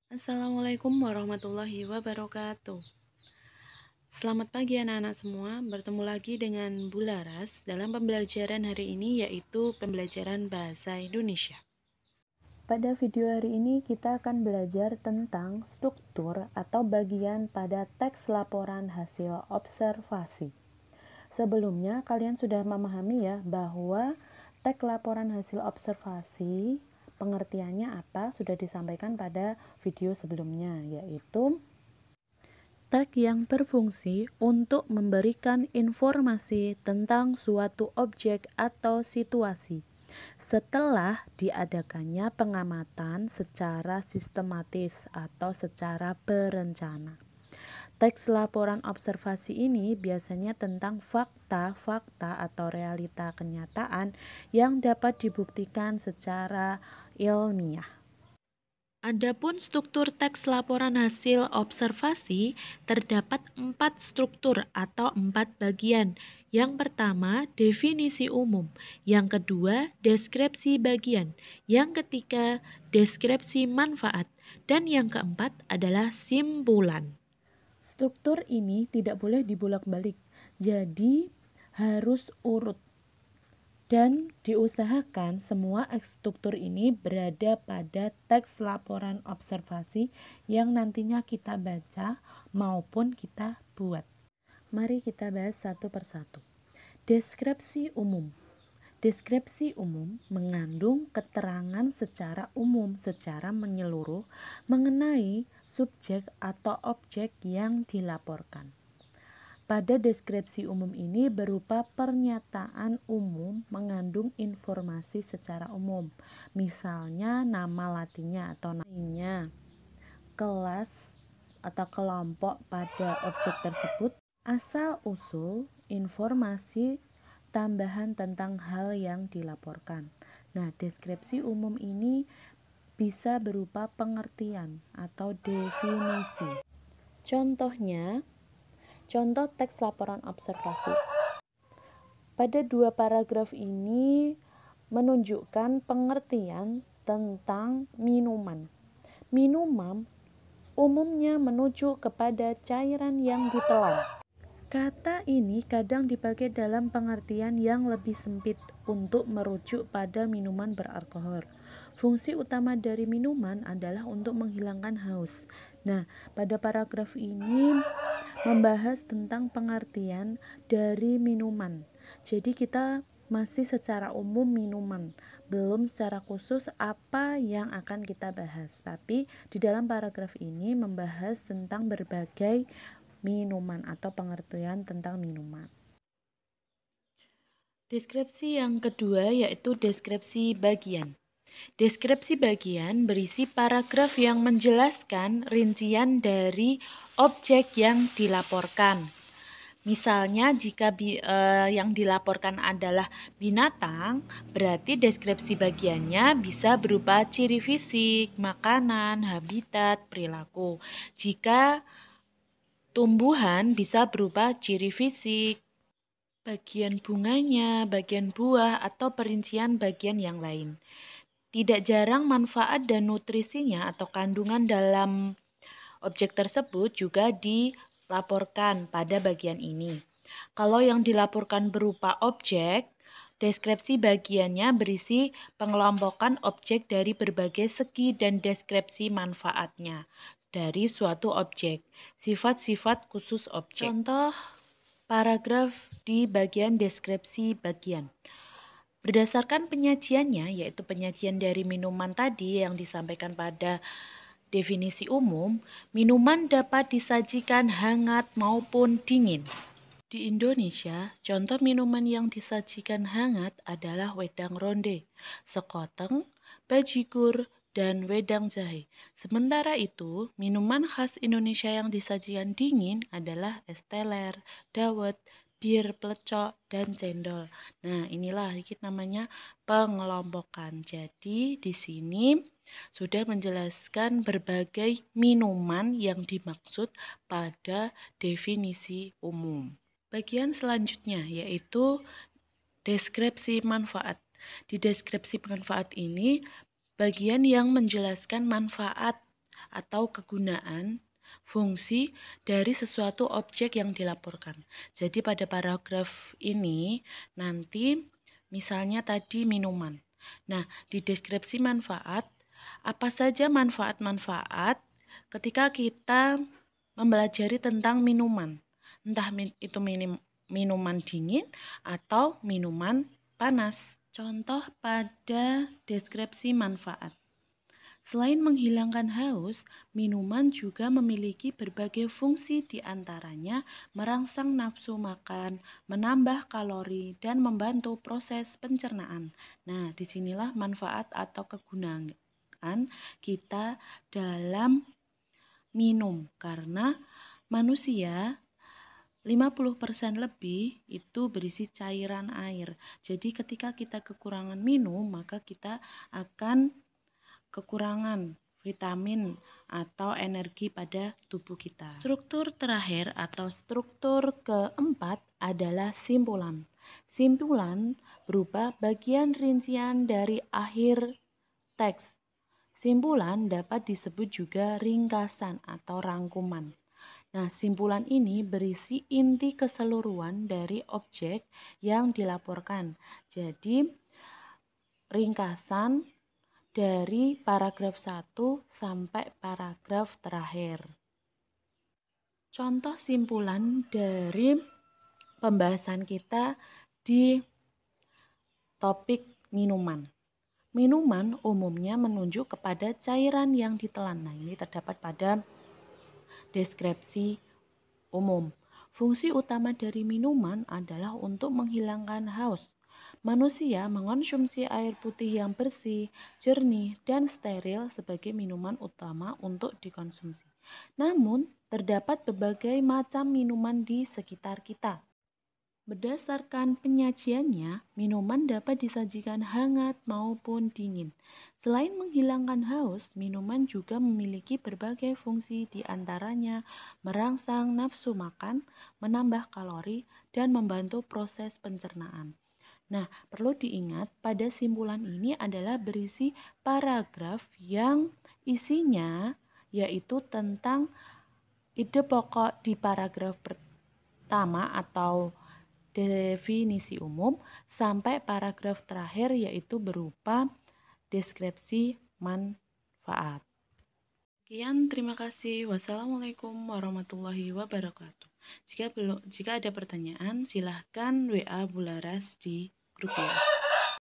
Assalamualaikum warahmatullahi wabarakatuh. Selamat pagi anak-anak semua, bertemu lagi dengan Bu Laras dalam pembelajaran hari ini yaitu pembelajaran Bahasa Indonesia. Pada video hari ini kita akan belajar tentang struktur atau bagian pada teks laporan hasil observasi. Sebelumnya kalian sudah memahami ya bahwa teks laporan hasil observasi pengertiannya apa sudah disampaikan pada video sebelumnya, yaitu tag yang berfungsi untuk memberikan informasi tentang suatu objek atau situasi setelah diadakannya pengamatan secara sistematis atau secara berencana. Teks laporan observasi ini biasanya tentang fakta-fakta atau realita kenyataan yang dapat dibuktikan secara ilmiah. Adapun struktur teks laporan hasil observasi terdapat 4 struktur atau 4 bagian. Yang pertama, definisi umum. Yang kedua, deskripsi bagian. Yang ketiga, deskripsi manfaat. Dan yang keempat adalah simpulan. Struktur ini tidak boleh dibolak-balik, jadi harus urut. Dan diusahakan semua struktur ini berada pada teks laporan observasi yang nantinya kita baca maupun kita buat. Mari kita bahas satu persatu. Deskripsi umum. Deskripsi umum mengandung keterangan secara umum, secara menyeluruh mengenai subjek atau objek yang dilaporkan. Pada deskripsi umum ini berupa pernyataan umum mengandung informasi secara umum, misalnya nama latinnya atau namanya, kelas atau kelompok pada objek tersebut, asal-usul informasi tambahan tentang hal yang dilaporkan. Nah, deskripsi umum ini bisa berupa pengertian atau definisi. Contoh teks laporan observasi. Pada 2 paragraf ini menunjukkan pengertian tentang minuman. Minuman umumnya menuju kepada cairan yang ditelan. Kata ini kadang dipakai dalam pengertian yang lebih sempit untuk merujuk pada minuman beralkohol. Fungsi utama dari minuman adalah untuk menghilangkan haus. Nah, pada paragraf ini membahas tentang pengertian dari minuman. Jadi kita masih secara umum minuman, belum secara khusus apa yang akan kita bahas. Tapi di dalam paragraf ini membahas tentang berbagai minuman atau pengertian tentang minuman. Deskripsi yang kedua yaitu deskripsi bagian. Deskripsi bagian berisi paragraf yang menjelaskan rincian dari objek yang dilaporkan. Misalnya jika yang dilaporkan adalah binatang, berarti deskripsi bagiannya bisa berupa ciri fisik, makanan, habitat, perilaku. Jika tumbuhan bisa berupa ciri fisik, bagian bunganya, bagian buah, atau perincian bagian yang lain. Tidak jarang manfaat dan nutrisinya atau kandungan dalam objek tersebut juga dilaporkan pada bagian ini. Kalau yang dilaporkan berupa objek, deskripsi bagiannya berisi pengelompokan objek dari berbagai segi dan deskripsi manfaatnya dari suatu objek, sifat-sifat khusus objek. Contoh paragraf di bagian deskripsi bagian. Berdasarkan penyajiannya, yaitu penyajian dari minuman tadi yang disampaikan pada definisi umum, minuman dapat disajikan hangat maupun dingin. Di Indonesia, contoh minuman yang disajikan hangat adalah wedang ronde, sekoteng, bajigur, dan wedang jahe. Sementara itu, minuman khas Indonesia yang disajikan dingin adalah es teler, dawet, bir plecok, dan cendol. Nah, inilah namanya pengelompokan. Jadi, di sini sudah menjelaskan berbagai minuman yang dimaksud pada definisi umum. Bagian selanjutnya yaitu deskripsi manfaat. Di deskripsi manfaat ini bagian yang menjelaskan manfaat atau kegunaan, fungsi dari sesuatu objek yang dilaporkan. Jadi pada paragraf ini nanti misalnya tadi minuman. Nah, di deskripsi manfaat, apa saja manfaat-manfaat ketika kita mempelajari tentang minuman. Entah itu minuman dingin atau minuman panas. Contoh pada deskripsi manfaat. Selain menghilangkan haus, minuman juga memiliki berbagai fungsi, di antaranya merangsang nafsu makan, menambah kalori, dan membantu proses pencernaan. Nah, disinilah manfaat atau kegunaan kita dalam minum, karena manusia 50% lebih itu berisi cairan air. Jadi ketika kita kekurangan minum, maka kita akan kekurangan vitamin atau energi pada tubuh kita. Struktur terakhir atau struktur keempat adalah simpulan. Simpulan berupa bagian rincian dari akhir teks. Simpulan dapat disebut juga ringkasan atau rangkuman. Nah, simpulan ini berisi inti keseluruhan dari objek yang dilaporkan. Jadi, ringkasan dari paragraf 1 sampai paragraf terakhir. Contoh simpulan dari pembahasan kita di topik minuman. Minuman umumnya menunjuk kepada cairan yang ditelan. Nah, ini terdapat pada deskripsi umum. Fungsi utama dari minuman adalah untuk menghilangkan haus. Manusia mengonsumsi air putih yang bersih, jernih, dan steril sebagai minuman utama untuk dikonsumsi. Namun, terdapat berbagai macam minuman di sekitar kita. Berdasarkan penyajiannya, minuman dapat disajikan hangat maupun dingin. Selain menghilangkan haus, minuman juga memiliki berbagai fungsi, di antaranya merangsang nafsu makan, menambah kalori, dan membantu proses pencernaan. Nah, perlu diingat pada simpulan ini adalah berisi paragraf yang isinya yaitu tentang ide pokok di paragraf pertama atau definisi umum sampai paragraf terakhir yaitu berupa deskripsi manfaat. Sekian, terima kasih. Wassalamualaikum warahmatullahi wabarakatuh. Jika ada pertanyaan, silahkan WA Bularas di grup ya.